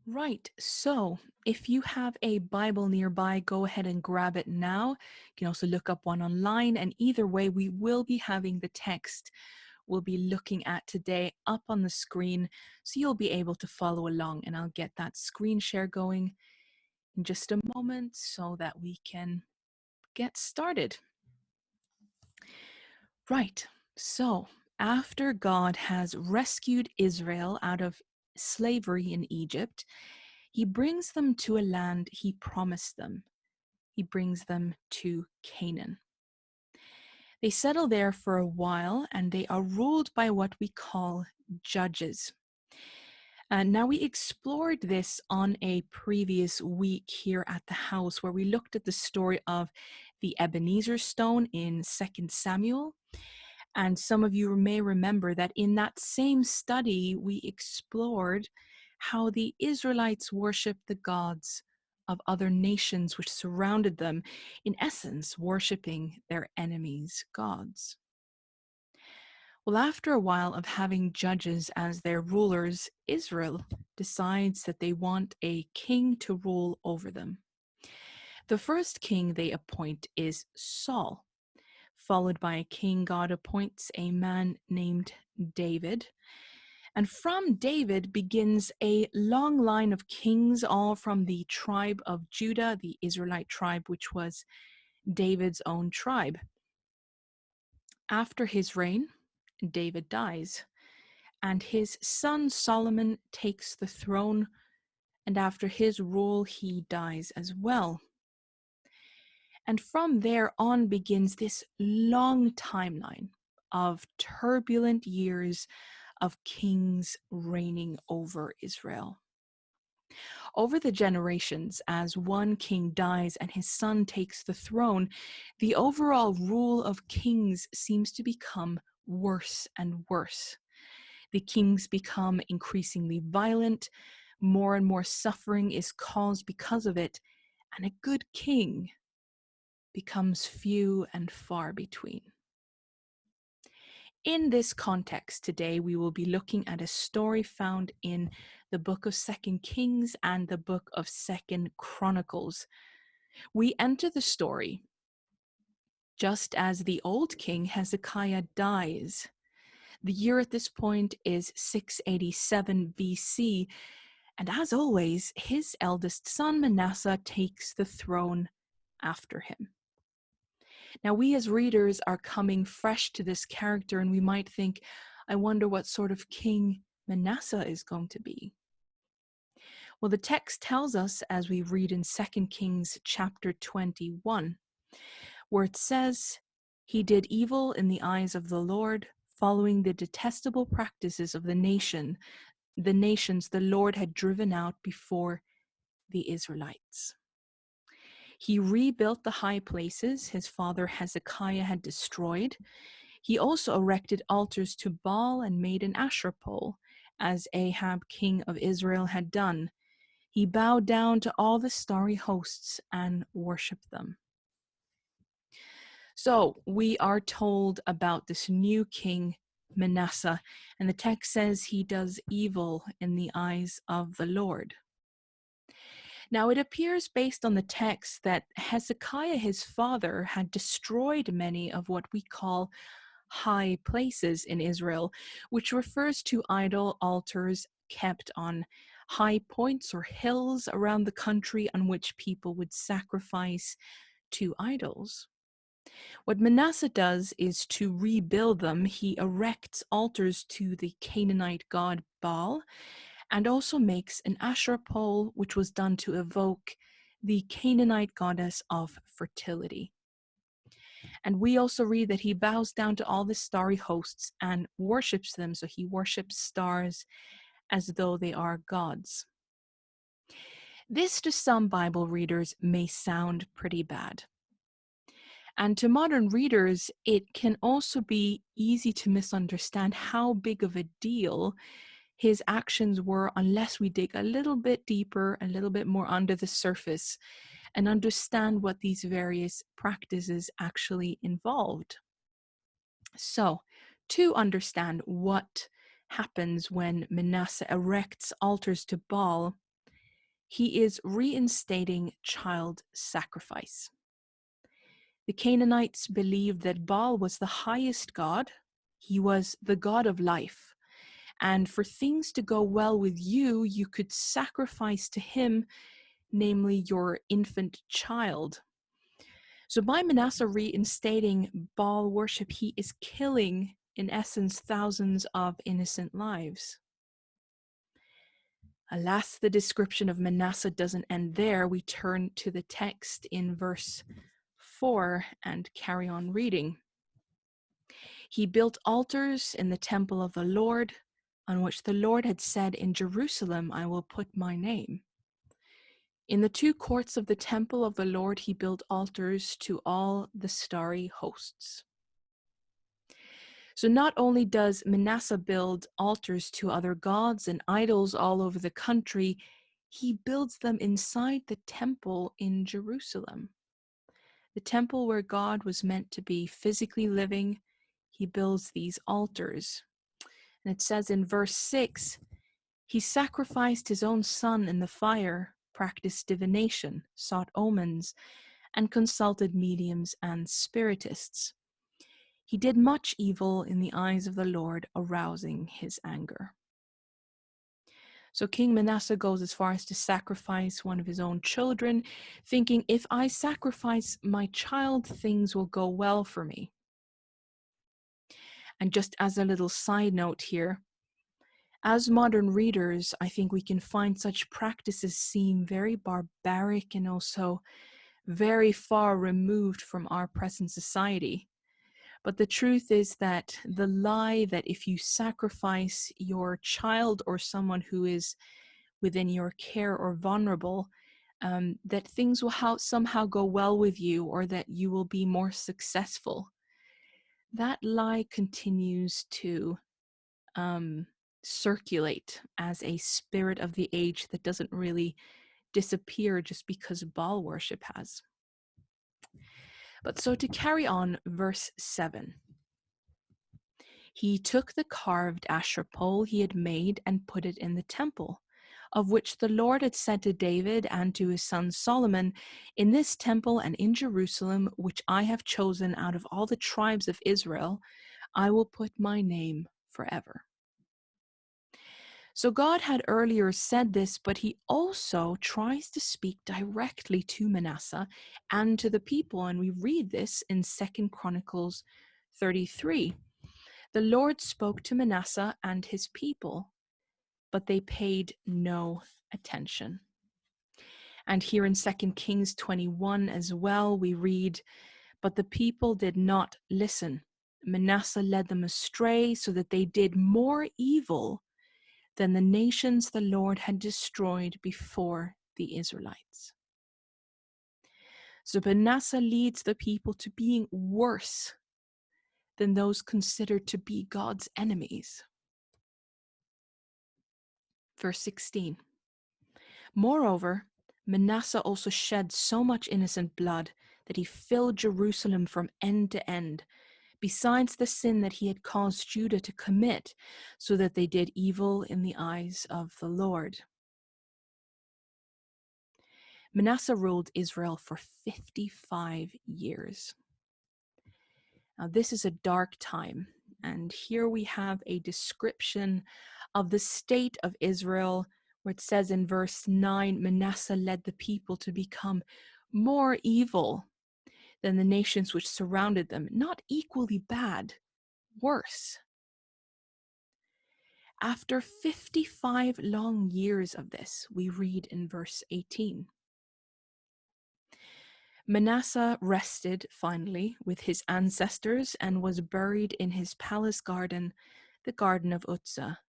Right. So if you have a Bible nearby, go ahead and grab it now. You can also look up one online. And either way, we will be having the text we'll be looking at today up on the screen. So you'll be able to follow along. And I'll get that screen share going in just a moment so that we can get started. Right. So after God has rescued Israel out of slavery in Egypt, he brings them to a land he promised them. He brings them to Canaan. They settle there for a while and they are ruled by what we call judges. Now, we explored this on a previous week here at the house where we looked at the story of the Ebenezer stone in 2 Samuel. And some of you may remember that in that same study, we explored how the Israelites worshiped the gods of other nations which surrounded them, in essence, worshiping their enemies' gods. Well, after a while of having judges as their rulers, Israel decides that they want a king to rule over them. The first king they appoint is Saul, followed by a king God appoints a man named David. And from David begins a long line of kings, all from the tribe of Judah, the Israelite tribe, which was David's own tribe. After his reign, David dies, and his son Solomon takes the throne, and after his rule, he dies as well. And from there on begins this long timeline of turbulent years of kings reigning over Israel. Over the generations, as one king dies and his son takes the throne, the overall rule of kings seems to become worse and worse. The kings become increasingly violent, more and more suffering is caused because of it, and a good king becomes few and far between. In this context today, we will be looking at a story found in the book of 2 Kings and the book of 2 Chronicles. We enter the story just as the old king Hezekiah dies. The year at this point is 687 BC, and as always, his eldest son Manasseh takes the throne after him. Now, we as readers are coming fresh to this character, and we might think, I wonder what sort of king Manasseh is going to be. Well, the text tells us as we read in 2 Kings chapter 21, where it says, "He did evil in the eyes of the Lord, following the detestable practices of the nations the Lord had driven out before the Israelites." He rebuilt the high places his father Hezekiah had destroyed. He also erected altars to Baal and made an Asherah pole, as Ahab, king of Israel, had done. He bowed down to all the starry hosts and worshipped them. So we are told about this new king, Manasseh, and the text says he does evil in the eyes of the Lord. Now, it appears based on the text that Hezekiah, his father, had destroyed many of what we call high places in Israel, which refers to idol altars kept on high points or hills around the country on which people would sacrifice to idols. What Manasseh does is to rebuild them. He erects altars to the Canaanite god Baal, and also makes an Asherah pole, which was done to evoke the Canaanite goddess of fertility. And we also read that he bows down to all the starry hosts and worships them. So he worships stars as though they are gods. This to some Bible readers may sound pretty bad. And to modern readers, it can also be easy to misunderstand how big of a deal his actions were unless we dig a little bit deeper, a little bit more under the surface, and understand what these various practices actually involved. So, to understand what happens when Manasseh erects altars to Baal, he is reinstating child sacrifice. The Canaanites believed that Baal was the highest god. He was the god of life. And for things to go well with you, you could sacrifice to him, namely your infant child. So by Manasseh reinstating Baal worship, he is killing, in essence, thousands of innocent lives. Alas, the description of Manasseh doesn't end there. We turn to the text in verse 4 and carry on reading. He built altars in the temple of the Lord, on which the Lord had said, "In Jerusalem I will put my name." In the two courts of the temple of the Lord he built altars to all the starry hosts. So not only does Manasseh build altars to other gods and idols all over the country, he builds them inside the temple in Jerusalem. The temple where God was meant to be physically living, he builds these altars. And it says in verse 6, he sacrificed his own son in the fire, practiced divination, sought omens, and consulted mediums and spiritists. He did much evil in the eyes of the Lord, arousing his anger. So King Manasseh goes as far as to sacrifice one of his own children, thinking, if I sacrifice my child, things will go well for me. And just as a little side note here, as modern readers, I think we can find such practices seem very barbaric and also very far removed from our present society. But the truth is that the lie that if you sacrifice your child or someone who is within your care or vulnerable, that things will somehow go well with you or that you will be more successful. That lie continues to circulate as a spirit of the age that doesn't really disappear just because Baal worship has. But so to carry on, verse 7. He took the carved Asherah pole he had made and put it in the temple, of which the Lord had said to David and to his son Solomon, "In this temple and in Jerusalem, which I have chosen out of all the tribes of Israel, I will put my name forever." So God had earlier said this, but he also tries to speak directly to Manasseh and to the people. And we read this in 2 Chronicles 33. The Lord spoke to Manasseh and his people, but they paid no attention. And here in 2 Kings 21 as well, we read, but the people did not listen. Manasseh led them astray so that they did more evil than the nations the Lord had destroyed before the Israelites. So Manasseh leads the people to being worse than those considered to be God's enemies. Verse 16. Moreover, Manasseh also shed so much innocent blood that he filled Jerusalem from end to end, besides the sin that he had caused Judah to commit, so that they did evil in the eyes of the Lord. Manasseh ruled Israel for 55 years. Now, this is a dark time, and here we have a description of the state of Israel, where it says in verse 9, Manasseh led the people to become more evil than the nations which surrounded them, not equally bad, worse. After 55 long years of this, we read in verse 18, Manasseh rested finally with his ancestors and was buried in his palace garden, the garden of Uzzah,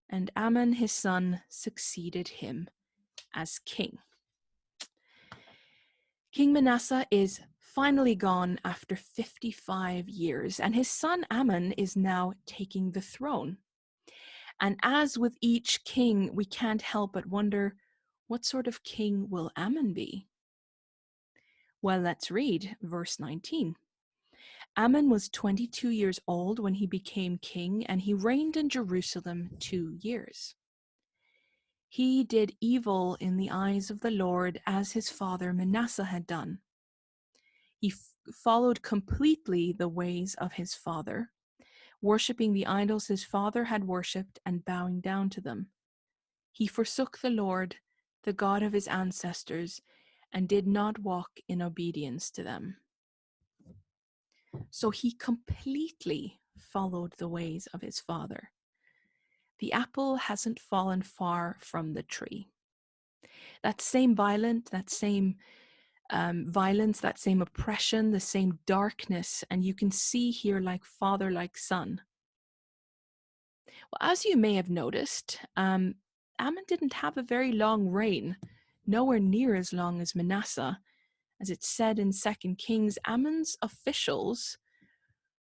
and Amon his son succeeded him as king. King Manasseh is finally gone after 55 years, and his son Amon is now taking the throne. And as with each king, we can't help but wonder, what sort of king will Amon be? Well, let's read verse 19. Amon was 22 years old when he became king, and he reigned in Jerusalem 2 years. He did evil in the eyes of the Lord as his father Manasseh had done. He followed completely the ways of his father, worshipping the idols his father had worshipped and bowing down to them. He forsook the Lord, the God of his ancestors, and did not walk in obedience to them. So he completely followed the ways of his father. The apple hasn't fallen far from the tree. That same violence, that same oppression, the same darkness, and you can see here like father, like son. Well, as you may have noticed, Ammon didn't have a very long reign, nowhere near as long as Manasseh. As it's said in 2 Kings, Ammon's officials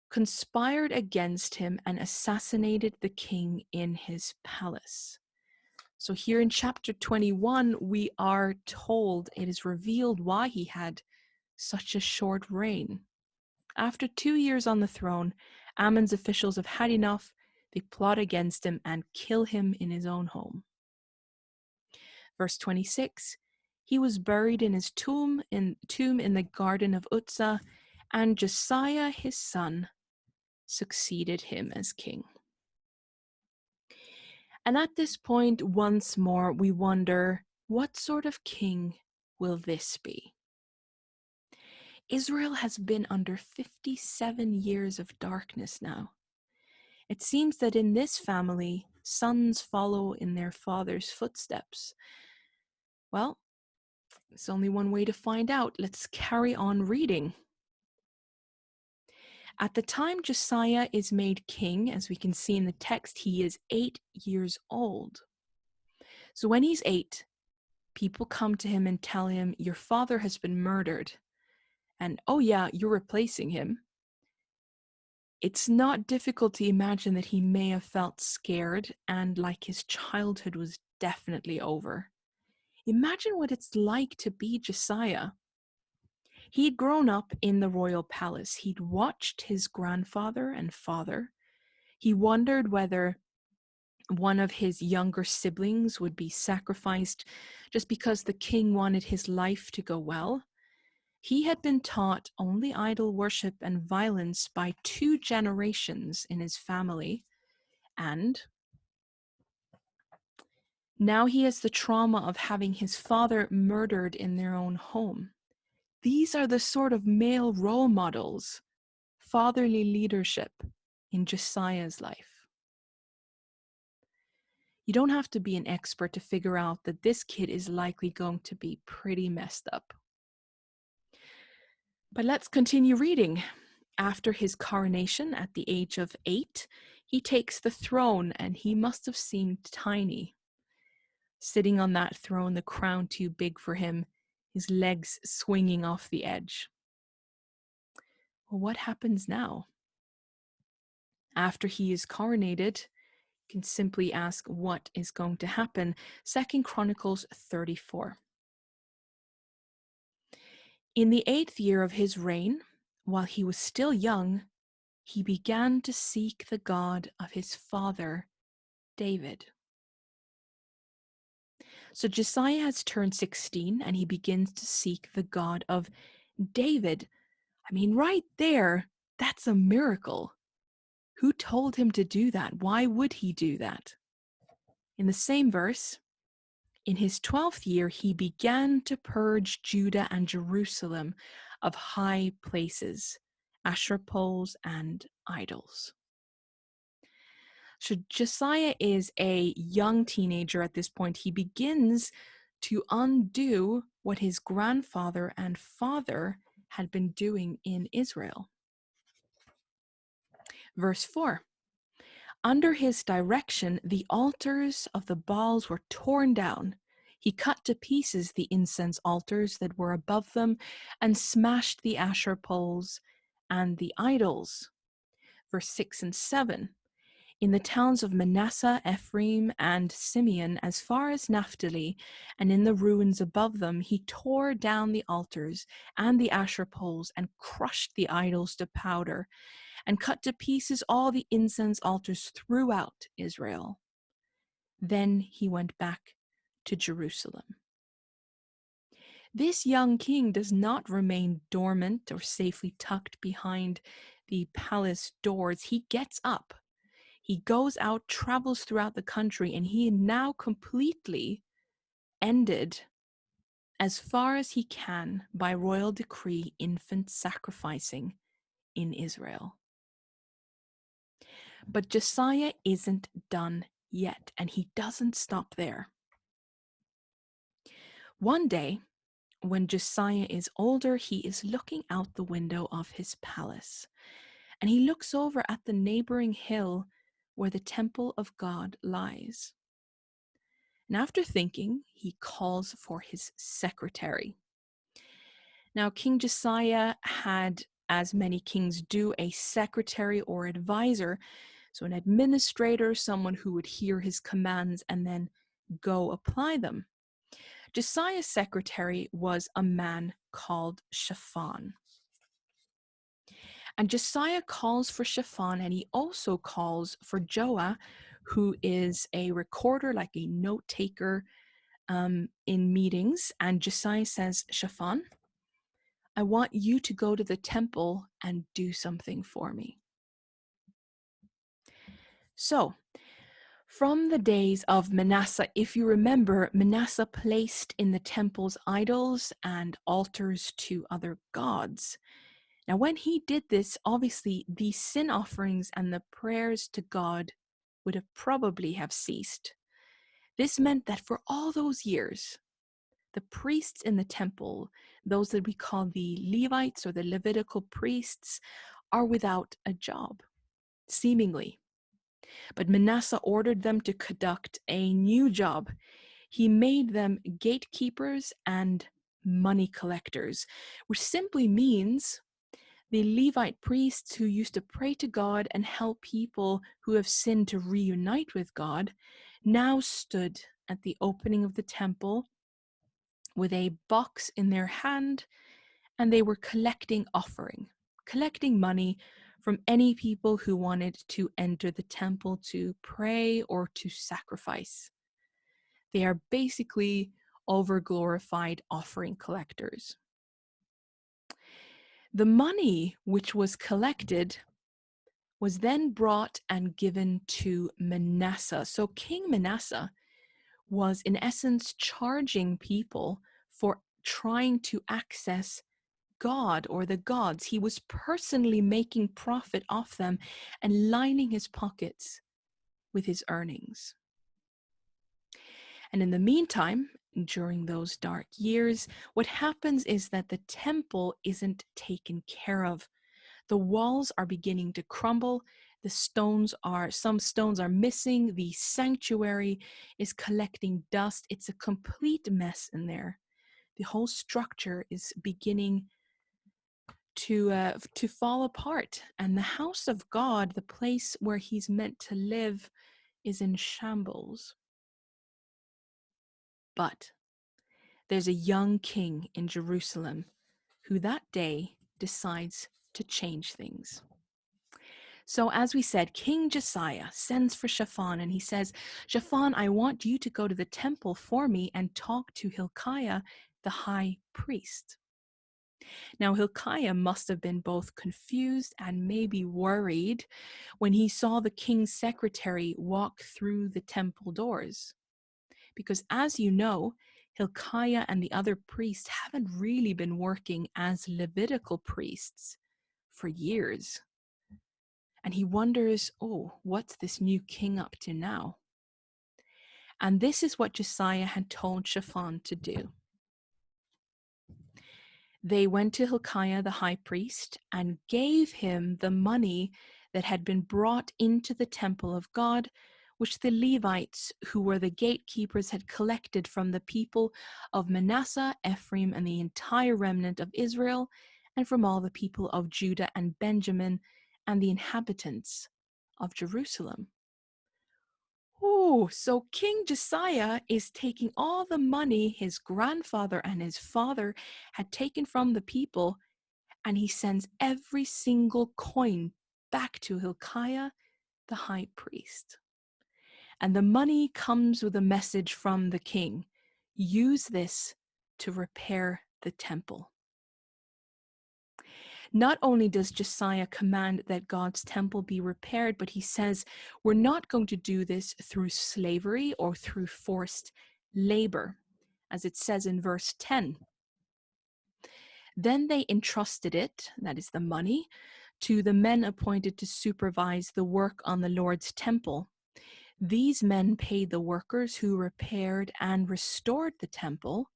conspired against him and assassinated the king in his palace. So here in chapter 21, we are told, it is revealed why he had such a short reign. After 2 years on the throne, Ammon's officials have had enough. They plot against him and kill him in his own home. Verse 26, he was buried in his tomb in the garden of Uzzah, and Josiah his son succeeded him as king. And at this point, once more, we wonder, what sort of king will this be? Israel has been under 57 years of darkness now. It seems that in this family, sons follow in their father's footsteps. Well, there's only one way to find out. Let's carry on reading. At the time Josiah is made king, as we can see in the text, he is 8 years old. So when he's 8, people come to him and tell him, your father has been murdered. And oh yeah, you're replacing him. It's not difficult to imagine that he may have felt scared and like his childhood was definitely over. Imagine what it's like to be Josiah. He'd grown up in the royal palace. He'd watched his grandfather and father. He wondered whether one of his younger siblings would be sacrificed just because the king wanted his life to go well. He had been taught only idol worship and violence by 2 generations in his family, and now he has the trauma of having his father murdered in their own home. These are the sort of male role models, fatherly leadership in Josiah's life. You don't have to be an expert to figure out that this kid is likely going to be pretty messed up. But let's continue reading. After his coronation at the age of 8, he takes the throne, and he must have seemed tiny. Sitting on that throne, the crown too big for him, his legs swinging off the edge. Well, what happens now? After he is coronated, you can simply ask what is going to happen. 2 Chronicles 34. In the 8th year of his reign, while he was still young, he began to seek the God of his father, David. So Josiah has turned 16 and he begins to seek the God of David. I mean, right there, that's a miracle. Who told him to do that? Why would he do that? In the same verse, in his 12th year, he began to purge Judah and Jerusalem of high places, Asherah poles, and idols. So Josiah is a young teenager at this point. He begins to undo what his grandfather and father had been doing in Israel. Verse 4. Under his direction, the altars of the Baals were torn down. He cut to pieces the incense altars that were above them and smashed the Asherah poles and the idols. Verse 6 and 7. In the towns of Manasseh, Ephraim, and Simeon, as far as Naphtali, and in the ruins above them, he tore down the altars and the Asherah poles and crushed the idols to powder, and cut to pieces all the incense altars throughout Israel. Then he went back to Jerusalem. This young king does not remain dormant or safely tucked behind the palace doors. He gets up, he goes out, travels throughout the country, and he now completely ended, as far as he can, by royal decree, infant sacrificing in Israel. But Josiah isn't done yet, and he doesn't stop there. One day, when Josiah is older, he is looking out the window of his palace, and he looks over at the neighboring hill where the temple of God lies. And after thinking, he calls for his secretary. Now, King Josiah had, as many kings do, a secretary or advisor, so an administrator, someone who would hear his commands and then go apply them. Josiah's secretary was a man called Shaphan. And Josiah calls for Shaphan, and he also calls for Joah, who is a recorder, like a note taker in meetings. And Josiah says, Shaphan, I want you to go to the temple and do something for me. So, from the days of Manasseh, if you remember, Manasseh placed in the temples idols and altars to other gods. Now, when he did this, obviously the sin offerings and the prayers to God would have probably have ceased. This meant that for all those years, the priests in the temple, those that we call the Levites or the Levitical priests, are without a job, seemingly. But Manasseh ordered them to conduct a new job. He made them gatekeepers and money collectors, which simply means the Levite priests who used to pray to God and help people who have sinned to reunite with God now stood at the opening of the temple with a box in their hand, and they were collecting money from any people who wanted to enter the temple to pray or to sacrifice. They are basically overglorified offering collectors. The money which was collected was then brought and given to Manasseh. So King Manasseh was in essence charging people for trying to access God or the gods. He was personally making profit off them and lining his pockets with his earnings. And in the meantime, during those dark years, what happens is that the temple isn't taken care of. The walls are beginning to crumble. Some stones are missing. The sanctuary is collecting dust. It's a complete mess in there. The whole structure is beginning to fall apart. And the house of God, the place where he's meant to live, is in shambles. But there's a young king in Jerusalem who that day decides to change things. So as we said, King Josiah sends for Shaphan and he says, Shaphan, I want you to go to the temple for me and talk to Hilkiah, the high priest. Now, Hilkiah must have been both confused and maybe worried when he saw the king's secretary walk through the temple doors. Because as you know, Hilkiah and the other priests haven't really been working as Levitical priests for years. And he wonders, what's this new king up to now? And this is what Josiah had told Shaphan to do. They went to Hilkiah the high priest and gave him the money that had been brought into the temple of God, which the Levites, who were the gatekeepers, had collected from the people of Manasseh, Ephraim, and the entire remnant of Israel, and from all the people of Judah and Benjamin, and the inhabitants of Jerusalem. So King Josiah is taking all the money his grandfather and his father had taken from the people, and he sends every single coin back to Hilkiah, the high priest. And the money comes with a message from the king. use this to repair the temple. Not only does Josiah command that God's temple be repaired, but he says, we're not going to do this through slavery or through forced labor, as it says in verse 10. Then they entrusted it, that is the money, to the men appointed to supervise the work on the Lord's temple. These men paid the workers who repaired and restored the temple.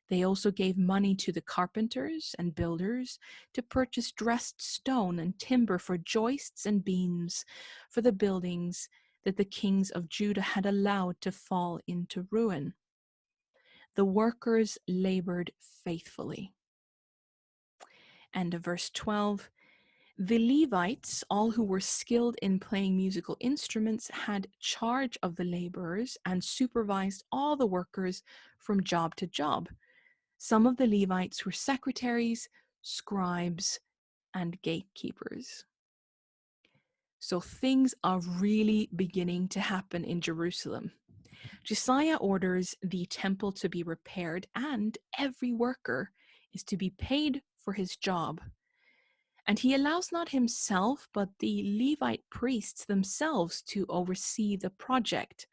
They also gave money to the carpenters and builders to purchase dressed stone and timber for joists and beams for the buildings that the kings of Judah had allowed to fall into ruin. The workers labored faithfully. And verse 12, the Levites, all who were skilled in playing musical instruments, had charge of the laborers and supervised all the workers from job to job. Some of the Levites were secretaries, scribes, and gatekeepers. So things are really beginning to happen in Jerusalem. Josiah orders the temple to be repaired, and every worker is to be paid for his job. And he allows not himself, but the Levite priests themselves to oversee the project.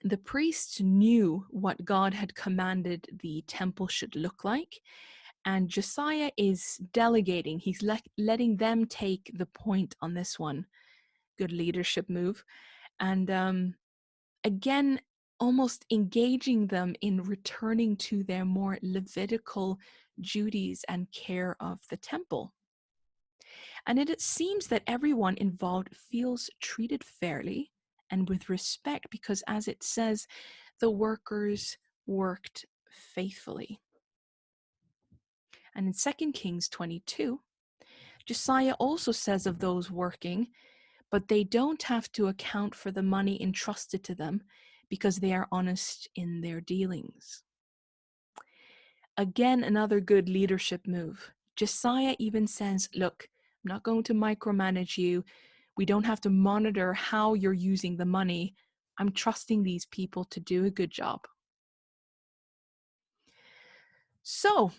The priests knew what God had commanded the temple should look like, and Josiah is delegating. He's letting them take the point on this one. Good leadership move. And again, almost engaging them in returning to their more Levitical duties and care of the temple. And it seems that everyone involved feels treated fairly and with respect because, as it says, the workers worked faithfully. And in 2 Kings 22, Josiah also says of those working, but they don't have to account for the money entrusted to them because they are honest in their dealings. Again, another good leadership move. Josiah even says, look, I'm not going to micromanage you. We don't have to monitor how you're using the money. I'm trusting these people to do a good job. So,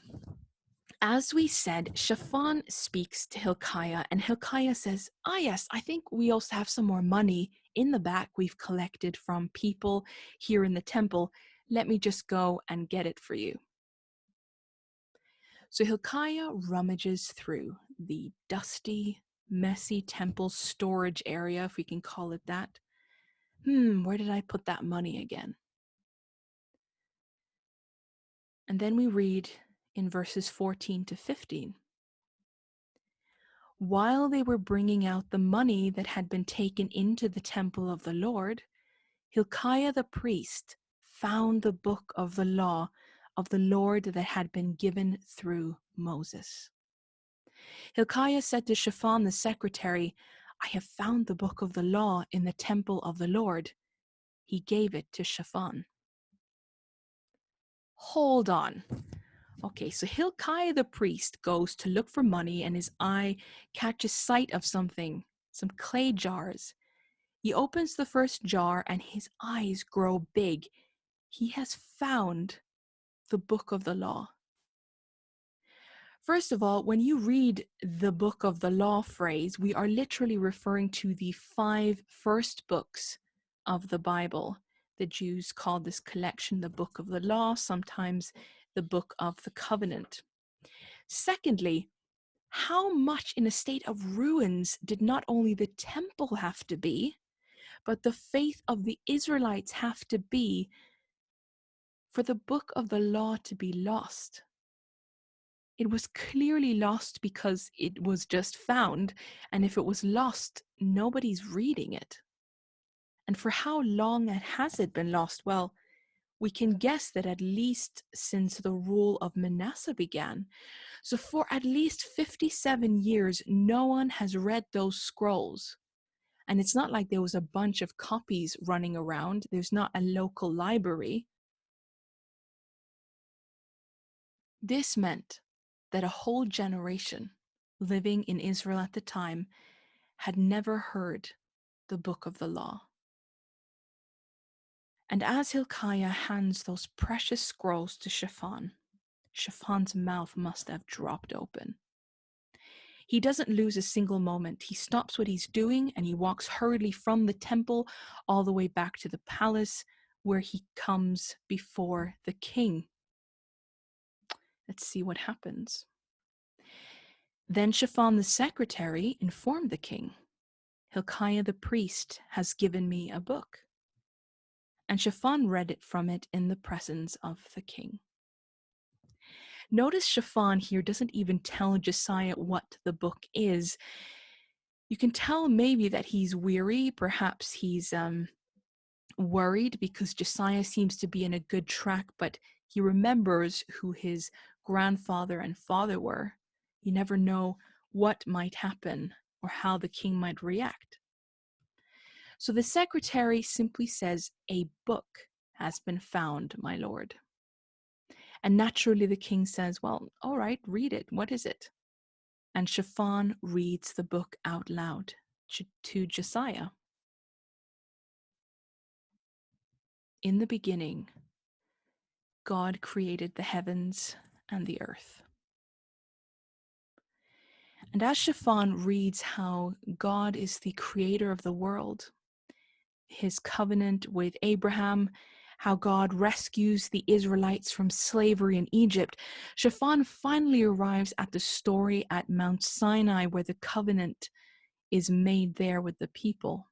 as we said, Shaphan speaks to Hilkiah, and Hilkiah says, yes, I think we also have some more money in the back we've collected from people here in the temple. Let me just go and get it for you. So Hilkiah rummages through the dusty, messy temple storage area, if we can call it that. Where did I put that money again? And then we read in verses 14 to 15. While they were bringing out the money that had been taken into the temple of the Lord, Hilkiah the priest found the book of the law of the Lord that had been given through Moses. Hilkiah said to Shaphan the secretary, I have found the book of the law in the temple of the Lord. He gave it to Shaphan. Hold on. Okay, so Hilkiah the priest goes to look for money and his eye catches sight of something, some clay jars. He opens the first jar and his eyes grow big. He has found the book of the law. First of all, when you read the book of the law phrase, we are literally referring to the 5 first books of the Bible. The Jews called this collection the book of the law, sometimes the book of the covenant. Secondly, how much in a state of ruins did not only the temple have to be, but the faith of the Israelites have to be for the book of the law to be lost? It was clearly lost because it was just found, and if it was lost, nobody's reading it. And for how long has it been lost? Well, we can guess that at least since the rule of Manasseh began. So for at least 57 years, no one has read those scrolls. And it's not like there was a bunch of copies running around. There's not a local library. This meant that a whole generation living in Israel at the time had never heard the book of the law. And as Hilkiah hands those precious scrolls to Shaphan, Shaphan's mouth must have dropped open. He doesn't lose a single moment. He stops what he's doing and he walks hurriedly from the temple all the way back to the palace, where he comes before the king. Let's see what happens. Then Shaphan the secretary informed the king, Hilkiah the priest has given me a book. And Shaphan read it from it in the presence of the king. Notice Shaphan here doesn't even tell Josiah what the book is. You can tell maybe that he's weary, perhaps he's worried because Josiah seems to be in a good track, but he remembers who his grandfather and father were. You never know what might happen or how the king might react. So the secretary simply says, "A book has been found, my lord." And naturally the king says, "Well, all right, read it. What is it?" And Shaphan reads the book out loud to Josiah. In the beginning, God created the heavens and the earth. And as Shaphan reads how God is the creator of the world, his covenant with Abraham, how God rescues the Israelites from slavery in Egypt, Shaphan finally arrives at the story at Mount Sinai where the covenant is made there with the people.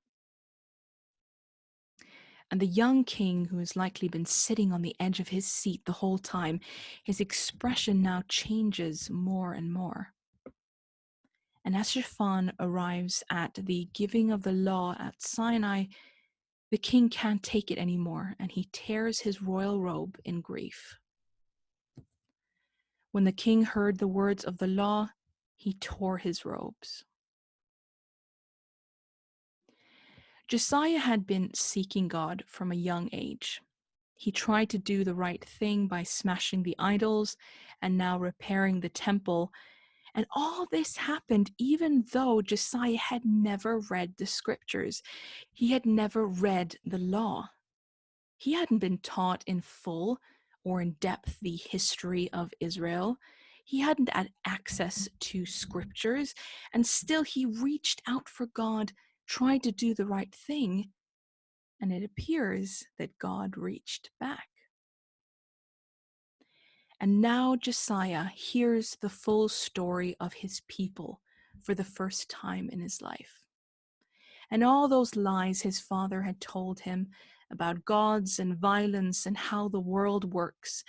And the young king, who has likely been sitting on the edge of his seat the whole time, his expression now changes more and more. And as Shaphan arrives at the giving of the law at Sinai, the king can't take it anymore, and he tears his royal robe in grief. When the king heard the words of the law, he tore his robes. Josiah had been seeking God from a young age. He tried to do the right thing by smashing the idols and now repairing the temple. And all this happened even though Josiah had never read the scriptures. He had never read the law. He hadn't been taught in full or in depth the history of Israel. He hadn't had access to scriptures, and still he reached out for God, tried to do the right thing, and it appears that God reached back. And now Josiah hears the full story of his people for the first time in his life. And all those lies his father had told him about gods and violence and how the world works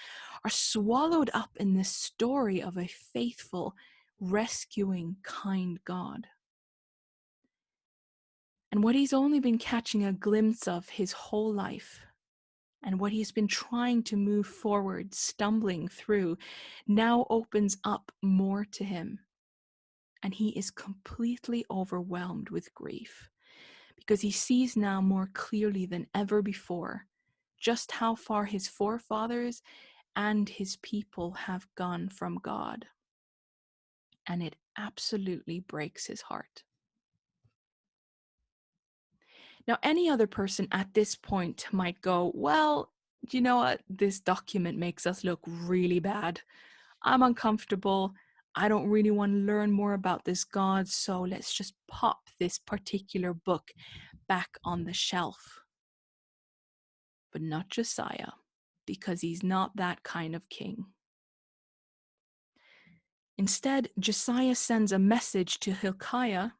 are swallowed up in this story of a faithful, rescuing, kind God. And what he's only been catching a glimpse of his whole life, and what he's been trying to move forward, stumbling through, now opens up more to him. And he is completely overwhelmed with grief, because he sees now more clearly than ever before just how far his forefathers and his people have gone from God. And it absolutely breaks his heart. Now, any other person at this point might go, well, you know what? This document makes us look really bad. I'm uncomfortable. I don't really want to learn more about this God, so let's just pop this particular book back on the shelf. But not Josiah, because he's not that kind of king. Instead, Josiah sends a message to Hilkiah,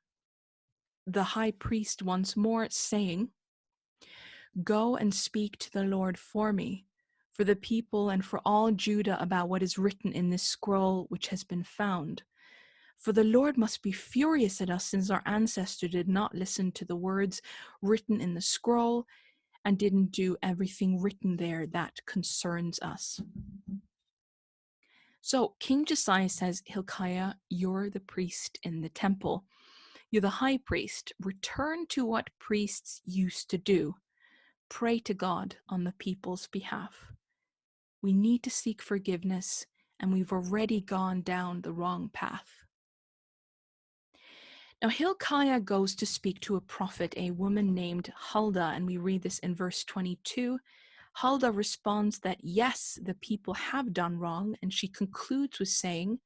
the high priest, once more, saying, "Go and speak to the Lord for me, for the people and for all Judah about what is written in this scroll which has been found. For the Lord must be furious at us, since our ancestor did not listen to the words written in the scroll and didn't do everything written there that concerns us." So King Josiah says, "Hilkiah, you're the priest in the temple. You're the high priest. Return to what priests used to do. Pray to God on the people's behalf. We need to seek forgiveness, and we've already gone down the wrong path." Now Hilkiah goes to speak to a prophet, a woman named Huldah, and we read this in verse 22. Huldah responds that yes, the people have done wrong, and she concludes with saying,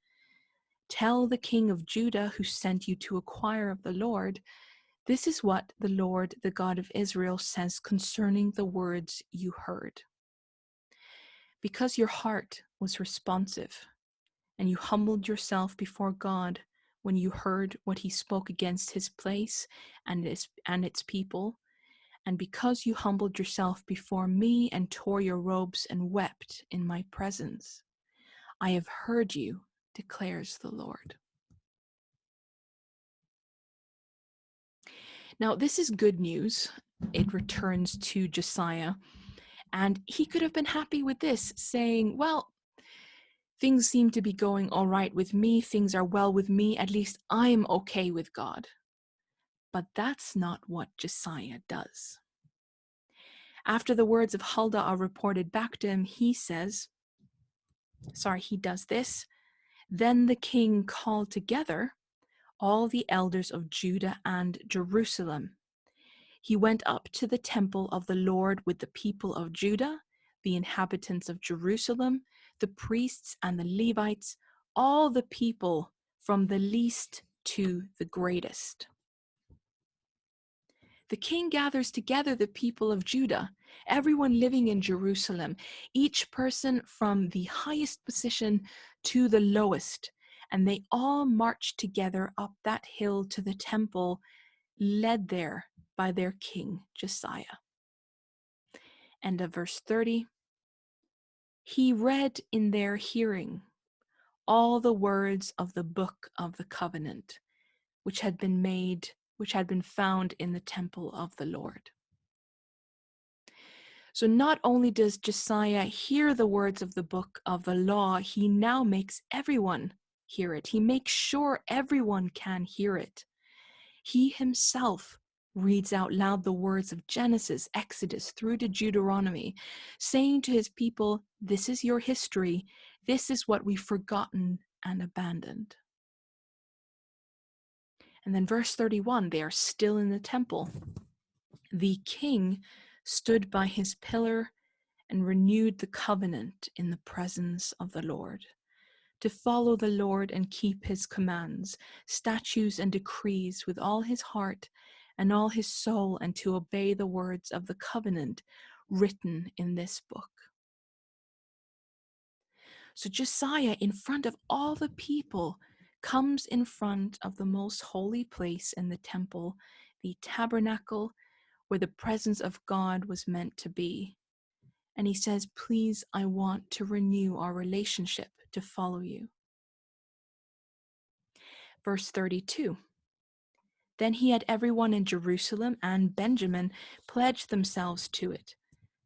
"Tell the king of Judah who sent you to inquire of the Lord, this is what the Lord, the God of Israel, says concerning the words you heard. Because your heart was responsive, and you humbled yourself before God when you heard what he spoke against his place and its people, and because you humbled yourself before me and tore your robes and wept in my presence, I have heard you, declares the Lord." Now, this is good news. It returns to Josiah, and he could have been happy with this, saying, well, things seem to be going all right with me. Things are well with me. At least I'm okay with God. But that's not what Josiah does. After the words of Huldah are reported back to him, he does this. Then the king called together all the elders of Judah and Jerusalem. He went up to the temple of the Lord with the people of Judah, the inhabitants of Jerusalem, the priests and the Levites, all the people from the least to the greatest. The king gathers together the people of Judah, everyone living in Jerusalem, each person from the highest position to the lowest, and they all march together up that hill to the temple, led there by their king Josiah. End of verse 30. He read in their hearing all the words of the book of the covenant, which had been found in the temple of the Lord. So not only does Josiah hear the words of the book of the law, he now makes everyone hear it. He makes sure everyone can hear it. He himself reads out loud the words of Genesis, Exodus, through to Deuteronomy, saying to his people, this is your history. This is what we've forgotten and abandoned. And then verse 31, they are still in the temple. The king stood by his pillar and renewed the covenant in the presence of the Lord, to follow the Lord and keep his commands, statutes and decrees with all his heart and all his soul, and to obey the words of the covenant written in this book. So Josiah, in front of all the people, comes in front of the most holy place in the temple, the tabernacle, where the presence of God was meant to be. And he says, please, I want to renew our relationship to follow you. Verse 32. Then he had everyone in Jerusalem and Benjamin pledge themselves to it.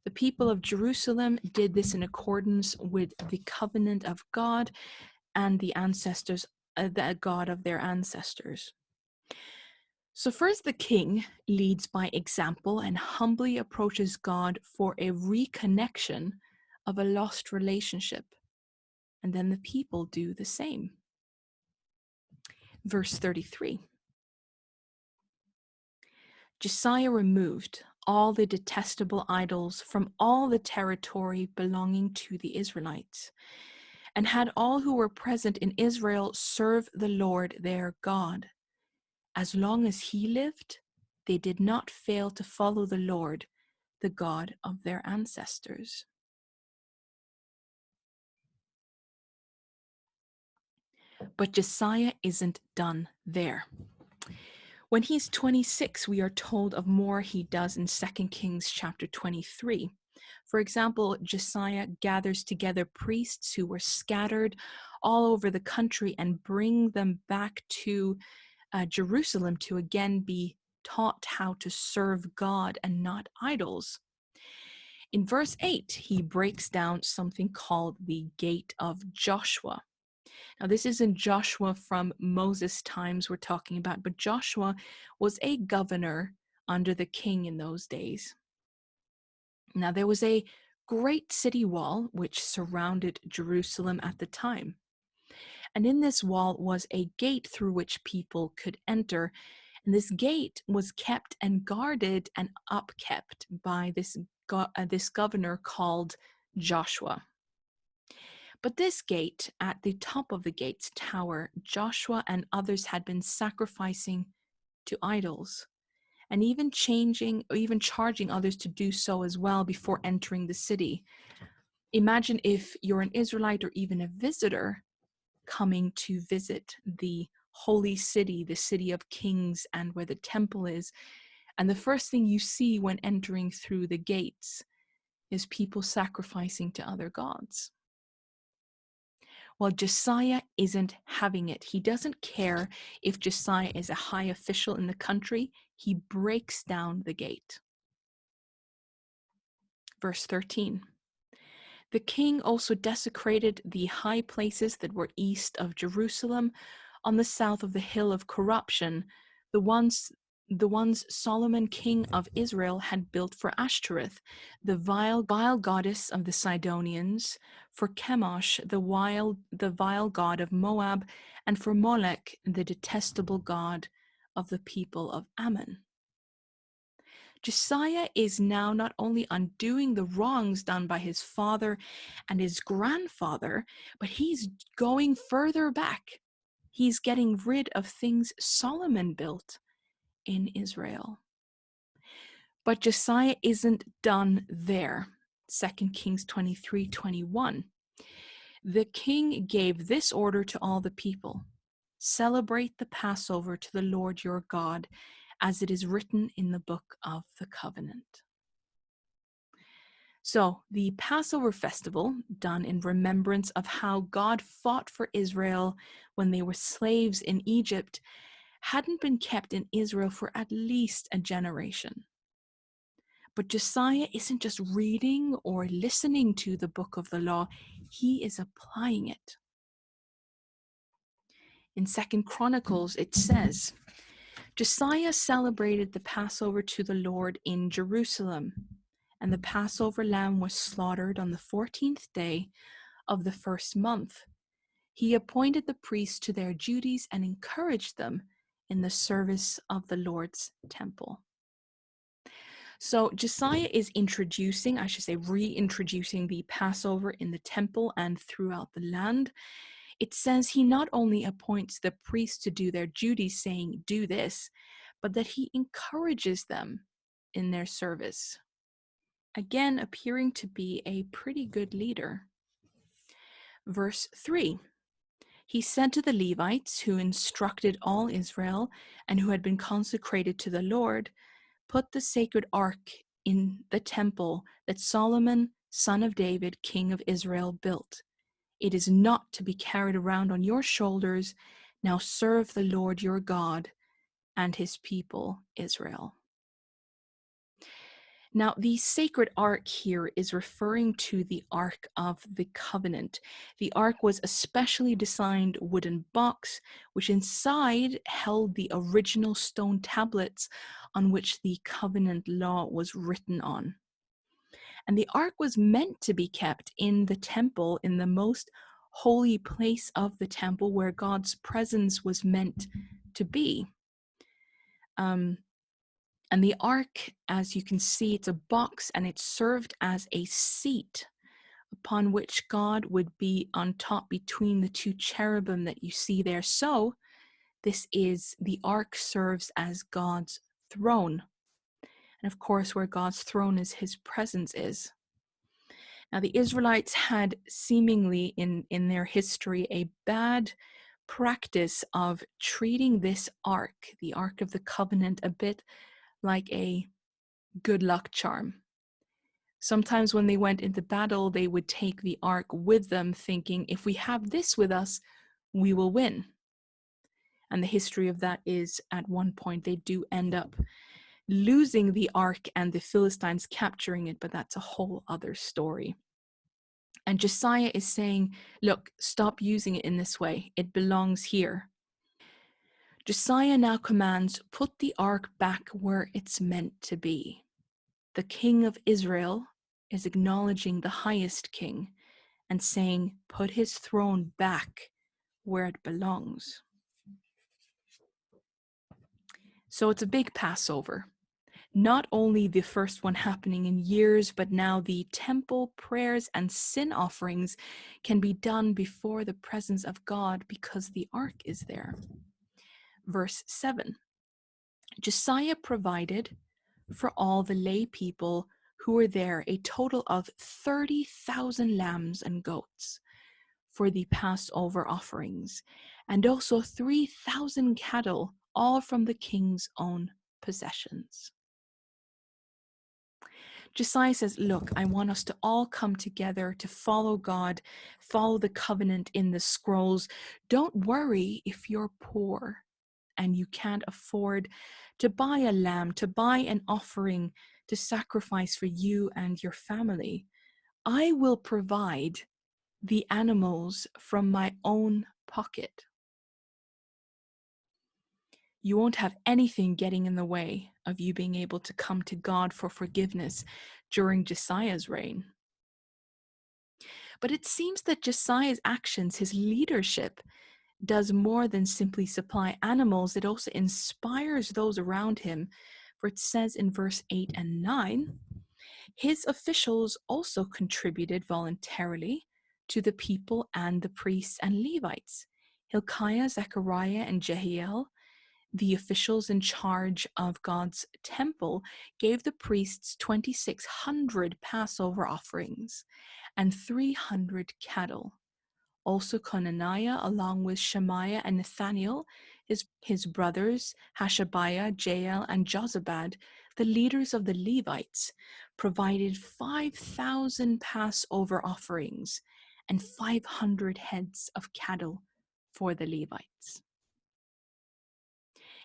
The people of Jerusalem did this in accordance with the covenant of God and the God of their ancestors. So first the king leads by example and humbly approaches God for a reconnection of a lost relationship. And then the people do the same. Verse 33. Josiah removed all the detestable idols from all the territory belonging to the Israelites, and had all who were present in Israel serve the Lord their God. As long as he lived, they did not fail to follow the Lord, the God of their ancestors. But Josiah isn't done there. When he's 26, we are told of more he does in 2 Kings chapter 23. For example, Josiah gathers together priests who were scattered all over the country and bring them back to Jerusalem to again be taught how to serve God and not idols. In verse 8, he breaks down something called the Gate of Joshua. Now, this isn't Joshua from Moses' times we're talking about, but Joshua was a governor under the king in those days. Now, there was a great city wall which surrounded Jerusalem at the time. And in this wall was a gate through which people could enter. And this gate was kept and guarded and upkept by this governor called Joshua. But this gate, at the top of the gate's tower, Joshua and others had been sacrificing to idols, and even charging others to do so as well before entering the city. Imagine if you're an Israelite or even a visitor coming to visit the holy city, the city of kings, and where the temple is. And the first thing you see when entering through the gates is people sacrificing to other gods. Well, Josiah isn't having it. He doesn't care if Josiah is a high official in the country. He breaks down the gate. Verse 13. The king also desecrated the high places that were east of Jerusalem, on the south of the hill of corruption, the ones Solomon, king of Israel, had built for Ashtoreth, the vile goddess of the Sidonians, for Chemosh, the vile god of Moab, and for Molech, the detestable god of the people of Ammon. Josiah is now not only undoing the wrongs done by his father and his grandfather, but he's going further back. He's getting rid of things Solomon built in Israel. But Josiah isn't done there. 2 Kings 23:21. The king gave this order to all the people: celebrate the Passover to the Lord your God, as it is written in the book of the covenant. So the Passover festival, done in remembrance of how God fought for Israel when they were slaves in Egypt, hadn't been kept in Israel for at least a generation. But Josiah isn't just reading or listening to the book of the law, he is applying it. In 2 Chronicles, it says, Josiah celebrated the Passover to the Lord in Jerusalem, and the Passover lamb was slaughtered on the 14th day of the first month. He appointed the priests to their duties and encouraged them in the service of the Lord's temple. So Josiah is reintroducing the Passover in the temple and throughout the land. It says he not only appoints the priests to do their duties, saying, do this, but that he encourages them in their service. Again, appearing to be a pretty good leader. Verse 3. He said to the Levites, who instructed all Israel and who had been consecrated to the Lord, put the sacred ark in the temple that Solomon, son of David, king of Israel, built. It is not to be carried around on your shoulders. Now serve the Lord your God and his people, Israel. Now, the Sacred Ark here is referring to the Ark of the Covenant. The Ark was a specially designed wooden box, which inside held the original stone tablets on which the covenant law was written on. And the Ark was meant to be kept in the temple, in the most holy place of the temple, where God's presence was meant to be. And the ark, as you can see, it's a box, and it served as a seat upon which God would be on top between the two cherubim that you see there. So the ark serves as God's throne. And of course, where God's throne is, his presence is. Now, the Israelites had seemingly in their history a bad practice of treating this ark, the Ark of the Covenant, a bit like a good luck charm. Sometimes when they went into battle, they would take the ark with them, thinking, if we have this with us, we will win. And the history of that is, at one point, they do end up losing the ark and the Philistines capturing it, but that's a whole other story. And Josiah is saying, look, stop using it in this way. It belongs here. Josiah now commands, put the ark back where it's meant to be. The king of Israel is acknowledging the highest king and saying, put his throne back where it belongs. So it's a big Passover. Not only the first one happening in years, but now the temple prayers and sin offerings can be done before the presence of God because the ark is there. Verse 7, Josiah provided for all the lay people who were there a total of 30,000 lambs and goats for the Passover offerings, and also 3,000 cattle, all from the king's own possessions. Josiah says, look, I want us to all come together to follow God, follow the covenant in the scrolls. Don't worry if you're poor and you can't afford to buy a lamb, to buy an offering to sacrifice for you and your family. I will provide the animals from my own pocket. You won't have anything getting in the way of you being able to come to God for forgiveness during Josiah's reign. But it seems that Josiah's actions, his leadership, does more than simply supply animals. It also inspires those around him. For it says in verse 8 and 9, his officials also contributed voluntarily to the people and the priests and Levites. Hilkiah, Zechariah, and Jehiel, the officials in charge of God's temple, gave the priests 2,600 Passover offerings and 300 cattle. Also Conaniah, along with Shemaiah and Nathaniel, his brothers, Hashabiah, Jael, and Jozabad, the leaders of the Levites, provided 5,000 Passover offerings and 500 heads of cattle for the Levites.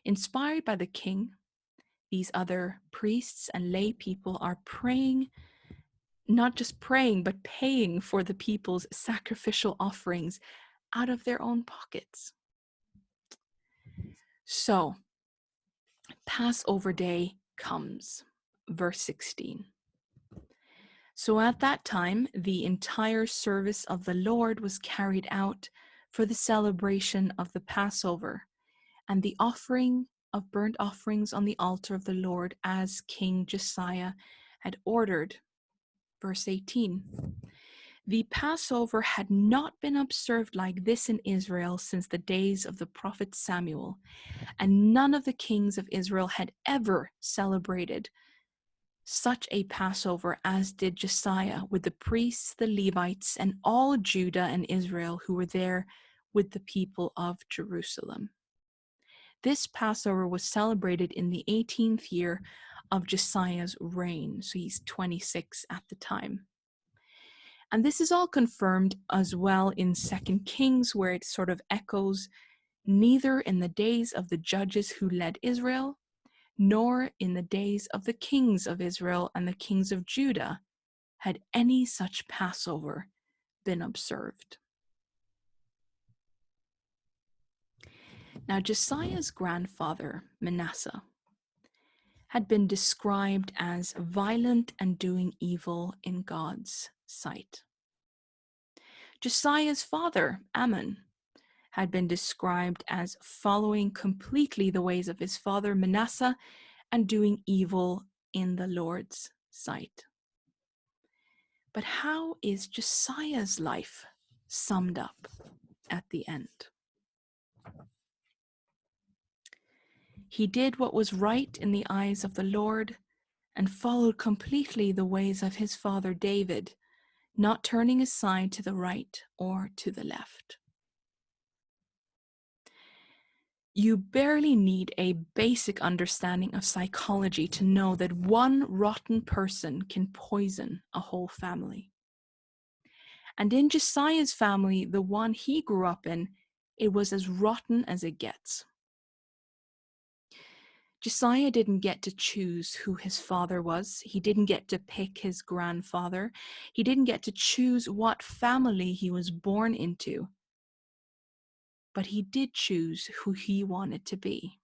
Inspired by the king, these other priests and lay people are praying, not just praying, but paying for the people's sacrificial offerings out of their own pockets. So, Passover day comes, verse 16. So at that time, the entire service of the Lord was carried out for the celebration of the Passover, and the offering of burnt offerings on the altar of the Lord, as King Josiah had ordered. Verse 18. The Passover had not been observed like this in Israel since the days of the prophet Samuel, and none of the kings of Israel had ever celebrated such a Passover as did Josiah, with the priests, the Levites, and all Judah and Israel who were there with the people of Jerusalem. This Passover was celebrated in the 18th year of Josiah's reign, so he's 26 at the time. And this is all confirmed as well in 2 Kings, where it sort of echoes, neither in the days of the judges who led Israel, nor in the days of the kings of Israel and the kings of Judah had any such Passover been observed. Now, Josiah's grandfather, Manasseh, had been described as violent and doing evil in God's sight. Josiah's father, Ammon, had been described as following completely the ways of his father Manasseh and doing evil in the Lord's sight. But how is Josiah's life summed up at the end? He did what was right in the eyes of the Lord and followed completely the ways of his father David, not turning aside to the right or to the left. You barely need a basic understanding of psychology to know that one rotten person can poison a whole family. And in Josiah's family, the one he grew up in, it was as rotten as it gets. Josiah didn't get to choose who his father was. He didn't get to pick his grandfather. He didn't get to choose what family he was born into. But he did choose who he wanted to be.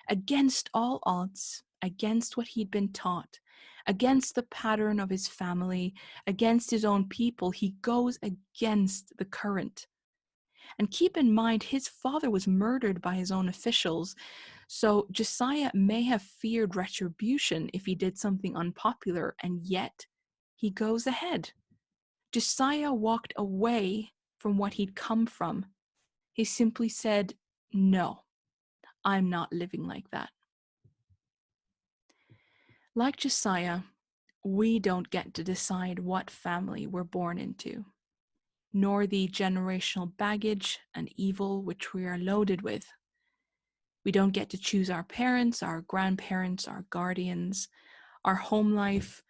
Against all odds, against what he'd been taught, against the pattern of his family, against his own people, he goes against the current And keep in mind, his father was murdered by his own officials, so Josiah may have feared retribution if he did something unpopular, and yet he goes ahead. Josiah walked away from what he'd come from. He simply said, "No, I'm not living like that." Like Josiah, we don't get to decide what family we're born into, nor the generational baggage and evil which we are loaded with. We don't get to choose our parents, our grandparents, our guardians, our home life,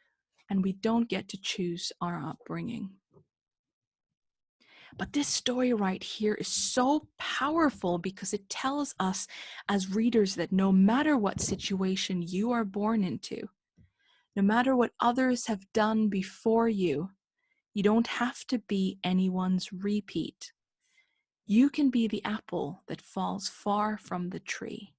and we don't get to choose our upbringing. But this story right here is so powerful because it tells us as readers that no matter what situation you are born into, no matter what others have done before you don't have to be anyone's repeat. You can be the apple that falls far from the tree.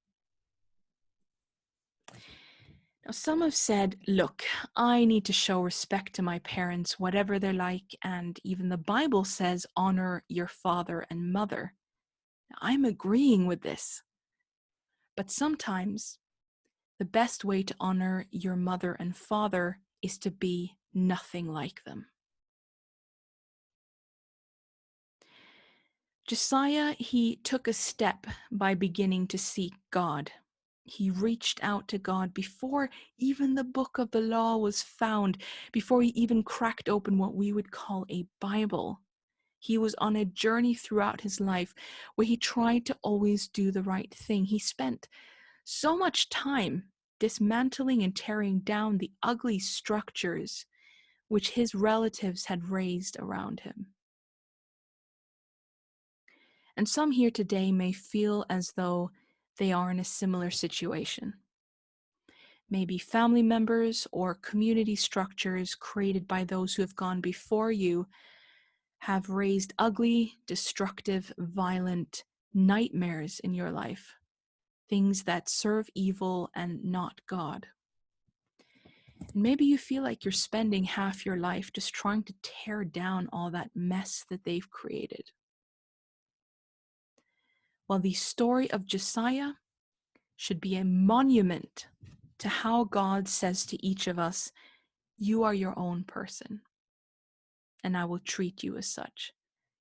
Now, some have said, look, I need to show respect to my parents, whatever they're like, and even the Bible says, honor your father and mother. Now, I'm agreeing with this. But sometimes the best way to honor your mother and father is to be nothing like them. Josiah, he took a step by beginning to seek God. He reached out to God before even the book of the law was found, before he even cracked open what we would call a Bible. He was on a journey throughout his life where he tried to always do the right thing. He spent so much time dismantling and tearing down the ugly structures which his relatives had raised around him. And some here today may feel as though they are in a similar situation. Maybe family members or community structures created by those who have gone before you have raised ugly, destructive, violent nightmares in your life, things that serve evil and not God. And maybe you feel like you're spending half your life just trying to tear down all that mess that they've created. Well, the story of Josiah should be a monument to how God says to each of us, you are your own person, and I will treat you as such.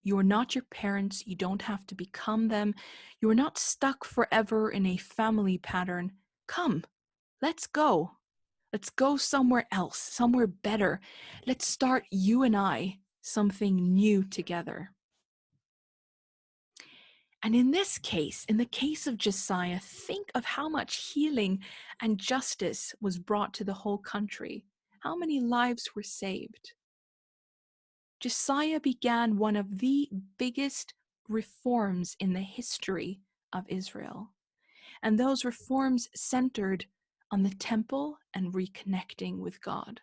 You are not your parents. You don't have to become them. You are not stuck forever in a family pattern. Come, let's go. Let's go somewhere else, somewhere better. Let's start, you and I, something new together. And in this case, in the case of Josiah, think of how much healing and justice was brought to the whole country. How many lives were saved? Josiah began one of the biggest reforms in the history of Israel. And those reforms centered on the temple and reconnecting with God.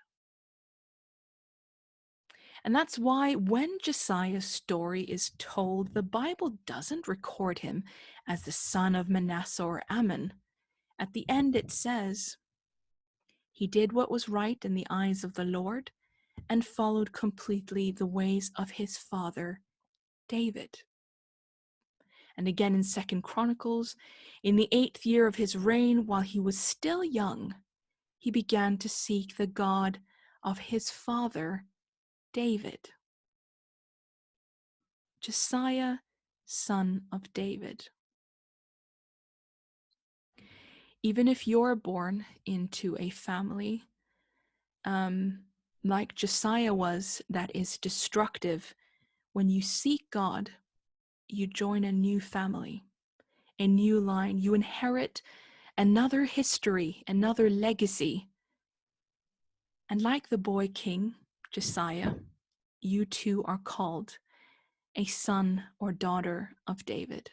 And that's why when Josiah's story is told, the Bible doesn't record him as the son of Manasseh or Ammon. At the end it says, he did what was right in the eyes of the Lord and followed completely the ways of his father David. And again in 2 Chronicles, in the 8th year of his reign, while he was still young, he began to seek the God of his father David. Josiah, son of David. Even if you're born into a family, like Josiah was, that is destructive, when you seek God, you join a new family, a new line. You inherit another history, another legacy. And like the boy king, Josiah, you too are called a son or daughter of David.